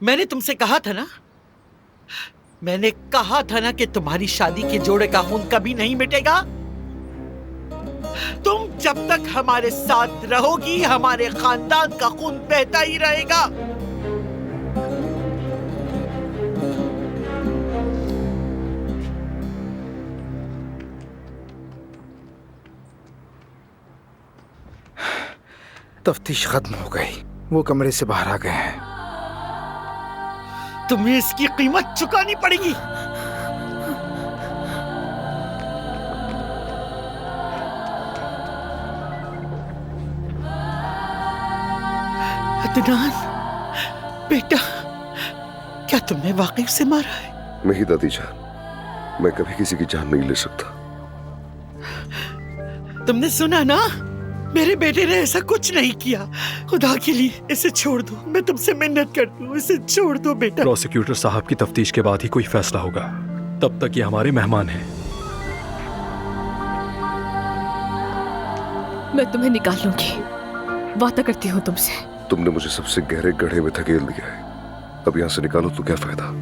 मैंने तुमसे कहा था ना, मैंने कहा था ना कि तुम्हारी शादी के जोड़े का खून कभी नहीं मिटेगा। तुम जब तक हमारे साथ रहोगी, हमारे खानदान का खून बहता ही रहेगा। तफ्तीश खत्म हो गई, वो कमरे से बाहर आ गए हैं। तुम्हें इसकी कीमत चुकानी पड़ेगी। अदनान बेटा, क्या तुमने वाकई उसे मारा है? नहीं दादी जान, मैं कभी किसी की जान नहीं ले सकता। तुमने सुना ना, मेरे बेटे ने ऐसा कुछ नहीं किया। खुदा के लिए इसे छोड़ दो, मैं तुमसे मिन्नत करती हूँ, इसे छोड़ दो बेटा। प्रोसिक्यूटर साहब की तफ्तीश के बाद ही कोई फैसला होगा, तब तक ये हमारे मेहमान हैं। मैं तुम्हें निकाल लूंगी, वादा करती हूँ तुमसे। तुमने मुझे सबसे गहरे गड्ढे में धकेल दिया है, अब यहाँ से निकालो तो क्या फायदा।